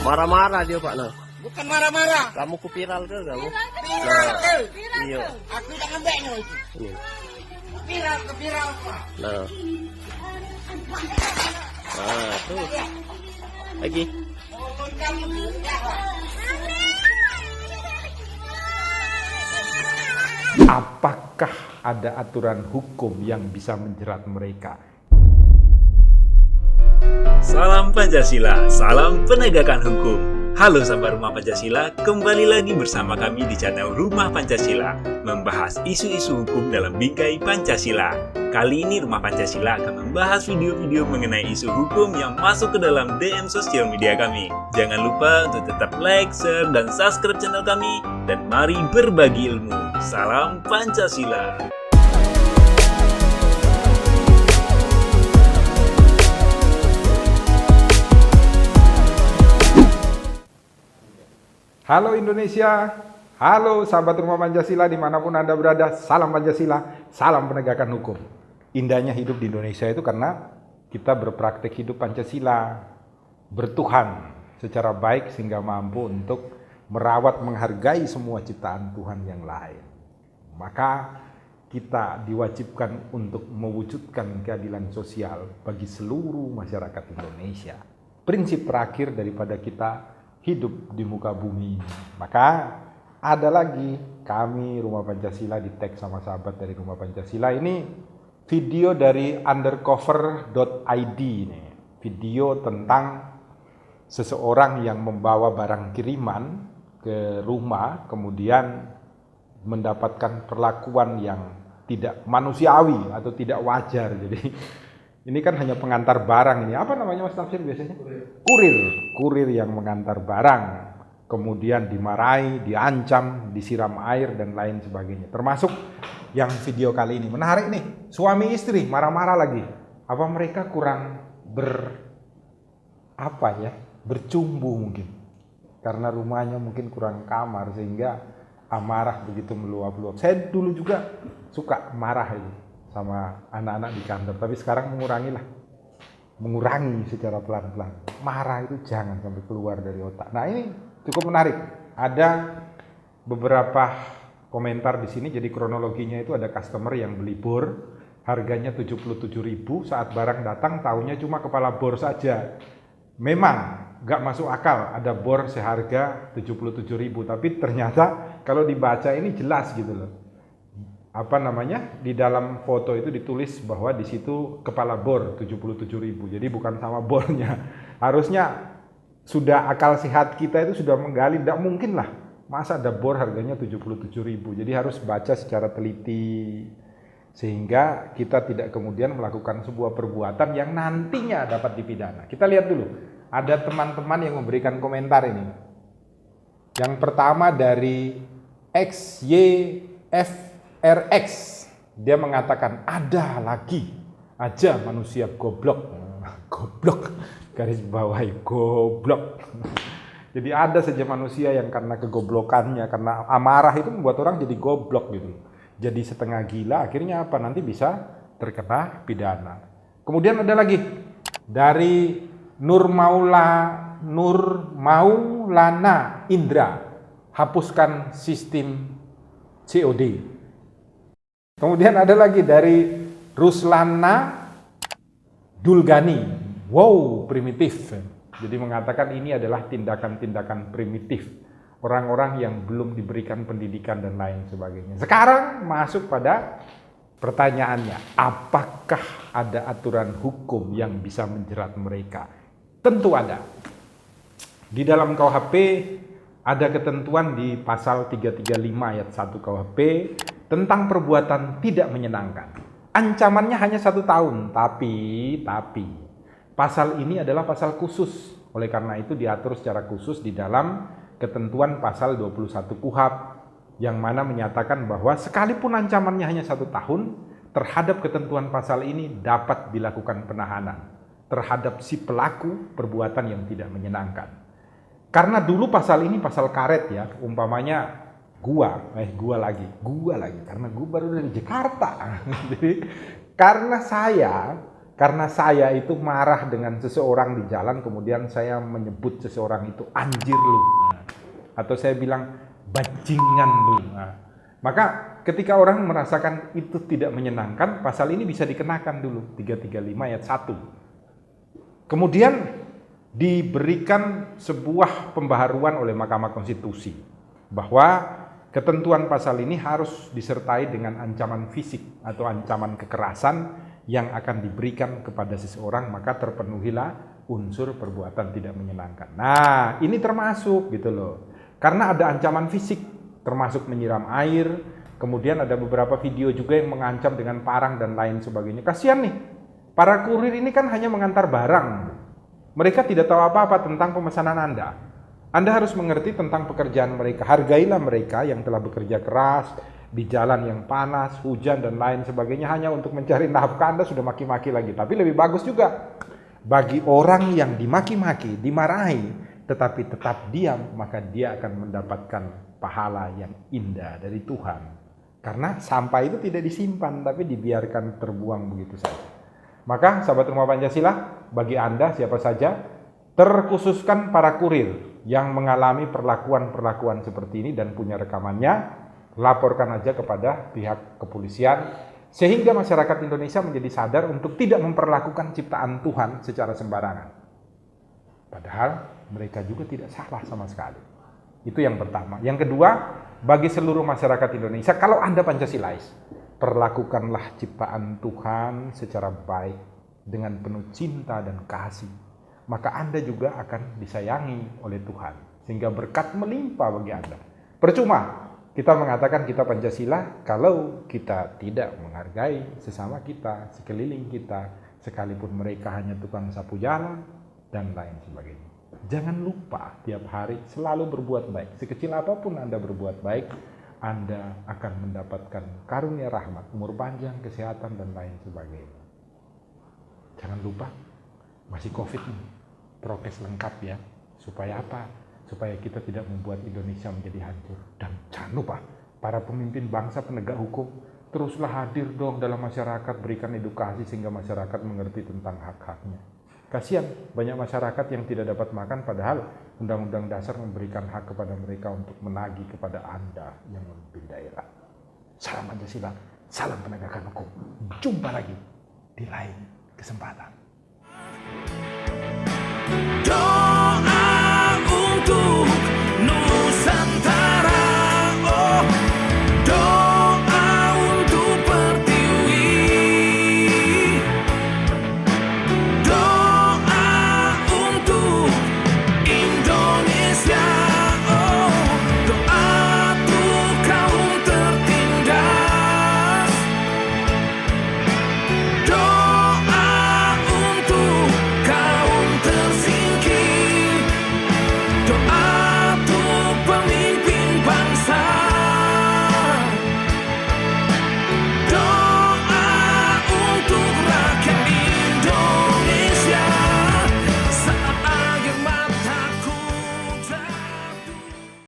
Marah-marah dia Pak. Nah, Bukan marah-marah. kamu ku viral ke kamu? Viral ke? Iya. Aku udah ngembeknya itu. Ini. Viral ke viral Pak. Nah. Nah, tuh. Lagi. Ngomong kamu juga Pak. Apakah ada aturan hukum yang bisa menjerat mereka? Salam Pancasila, salam penegakan hukum. Halo sahabat Rumah Pancasila, kembali lagi bersama kami di channel Rumah Pancasila, membahas isu-isu hukum dalam bingkai Pancasila. Kali ini Rumah Pancasila akan membahas video-video mengenai isu hukum yang masuk ke dalam DM sosial media kami. Jangan lupa untuk tetap like, share, dan subscribe channel kami, dan mari berbagi ilmu. Salam Pancasila. Halo Indonesia, halo sahabat Rumah Pancasila dimanapun Anda berada, salam Pancasila, salam penegakan hukum. Indahnya hidup di Indonesia itu karena kita berpraktek hidup Pancasila, bertuhan secara baik sehingga mampu untuk merawat, menghargai semua ciptaan Tuhan yang lain. Maka kita diwajibkan untuk mewujudkan keadilan sosial bagi seluruh masyarakat Indonesia. Prinsip terakhir daripada kita hidup di muka bumi. Maka ada lagi kami Rumah Pancasila di tag sama sahabat dari Rumah Pancasila ini video dari undercover.id ini. Video tentang seseorang yang membawa barang kiriman ke rumah kemudian mendapatkan perlakuan yang tidak manusiawi atau tidak wajar. Jadi ini kan hanya pengantar barang ini. Apa namanya Mas Tafsir biasanya? Kurir yang mengantar barang. Kemudian dimarahi, diancam, disiram air dan lain sebagainya. Termasuk yang video kali ini. Menarik nih. Suami istri marah-marah lagi. Apa mereka kurang bercumbu mungkin. Karena rumahnya mungkin kurang kamar sehingga amarah begitu meluap-luap. Saya dulu juga suka marah ini sama anak-anak di kantor, tapi sekarang mengurangi secara pelan-pelan. Marah itu jangan sampai keluar dari otak. Nah ini cukup menarik. Ada beberapa komentar di sini. Jadi kronologinya itu ada customer yang beli bor, harganya 77.000. Saat barang datang, taunya cuma kepala bor saja. Memang nggak masuk akal ada bor seharga 77.000, tapi ternyata kalau dibaca ini jelas gitu loh. Di dalam foto itu ditulis bahwa di situ kepala bor 77.000. Jadi bukan sama bornya. Harusnya sudah akal sehat kita itu sudah menggali, tidak mungkin lah masa ada bor harganya 77.000. Jadi harus baca secara teliti sehingga kita tidak kemudian melakukan sebuah perbuatan yang nantinya dapat dipidana. Kita lihat dulu. Ada teman-teman yang memberikan komentar ini. Yang pertama dari XYF RX, dia mengatakan ada lagi aja manusia goblok, garis bawahi goblok. Jadi ada saja manusia yang karena kegoblokannya, karena amarah itu membuat orang jadi goblok gitu. Jadi setengah gila, akhirnya apa? Nanti bisa terkena pidana. Kemudian ada lagi dari Nur Maulana Indra, hapuskan sistem COD. Kemudian ada lagi dari Ruslana Dulgani. Wow, primitif. Jadi mengatakan ini adalah tindakan-tindakan primitif. Orang-orang yang belum diberikan pendidikan dan lain sebagainya. Sekarang masuk pada pertanyaannya. Apakah ada aturan hukum yang bisa menjerat mereka? Tentu ada. Di dalam KUHP ada ketentuan di pasal 335 ayat 1 KUHP tentang perbuatan tidak menyenangkan. Ancamannya hanya 1 tahun, tapi pasal ini adalah pasal khusus. Oleh karena itu diatur secara khusus di dalam ketentuan pasal 21 KUHP yang mana menyatakan bahwa sekalipun ancamannya hanya 1 tahun, terhadap ketentuan pasal ini dapat dilakukan penahanan terhadap si pelaku perbuatan yang tidak menyenangkan. Karena dulu pasal ini pasal karet ya, umpamanya gua lagi karena gua baru dari Jakarta. Jadi karena saya karena saya itu marah dengan seseorang di jalan, kemudian saya menyebut seseorang itu anjir lu. Atau saya bilang bajingan lu. Maka ketika orang merasakan itu tidak menyenangkan, pasal ini bisa dikenakan dulu, 335 ayat 1. Kemudian diberikan sebuah pembaharuan oleh Mahkamah Konstitusi bahwa ketentuan pasal ini harus disertai dengan ancaman fisik atau ancaman kekerasan yang akan diberikan kepada seseorang, maka terpenuhilah unsur perbuatan tidak menyenangkan. Nah, ini termasuk gitu loh. Karena ada ancaman fisik, termasuk menyiram air, kemudian ada beberapa video juga yang mengancam dengan parang dan lain sebagainya. Kasihan nih, para kurir ini kan hanya mengantar barang. Mereka tidak tahu apa-apa tentang pemesanan Anda. Anda harus mengerti tentang pekerjaan mereka. Hargailah mereka yang telah bekerja keras di jalan yang panas, hujan, dan lain sebagainya hanya untuk mencari nafkah. Anda sudah maki-maki lagi. Tapi lebih bagus juga bagi orang yang dimaki-maki, dimarahi, tetapi tetap diam, maka dia akan mendapatkan pahala yang indah dari Tuhan. Karena sampah itu tidak disimpan, tapi dibiarkan terbuang begitu saja. Maka sahabat Rumah Pancasila, bagi Anda siapa saja, terkhususkan para kurir yang mengalami perlakuan-perlakuan seperti ini dan punya rekamannya, laporkan aja kepada pihak kepolisian sehingga masyarakat Indonesia menjadi sadar untuk tidak memperlakukan ciptaan Tuhan secara sembarangan. Padahal mereka juga tidak salah sama sekali. Itu yang pertama. Yang kedua, bagi seluruh masyarakat Indonesia, kalau Anda Pancasilais, perlakukanlah ciptaan Tuhan secara baik dengan penuh cinta dan kasih. Maka Anda juga akan disayangi oleh Tuhan. Sehingga berkat melimpah bagi Anda. Percuma kita mengatakan kita Pancasila kalau kita tidak menghargai sesama kita, sekeliling kita, sekalipun mereka hanya tukang sapu jalan, dan lain sebagainya. Jangan lupa tiap hari selalu berbuat baik. Sekecil apapun Anda berbuat baik, Anda akan mendapatkan karunia rahmat, umur panjang, kesehatan, dan lain sebagainya. Jangan lupa, masih COVID nih, prokes lengkap ya. Supaya apa? Supaya kita tidak membuat Indonesia menjadi hancur. Dan jangan lupa, para pemimpin bangsa penegak hukum, teruslah hadir dong dalam masyarakat, berikan edukasi sehingga masyarakat mengerti tentang hak-haknya. Kasihan banyak masyarakat yang tidak dapat makan, padahal Undang-Undang Dasar memberikan hak kepada mereka untuk menagih kepada Anda yang memimpin daerah. Salam Pancasila, salam penegakan hukum. Jumpa lagi di lain kesempatan. Doa untuk Nusantara, oh doa untuk Pertiwi, doa untuk Indonesia, oh doa untuk kaum tertindas, doa untuk kaum tersingkir, doa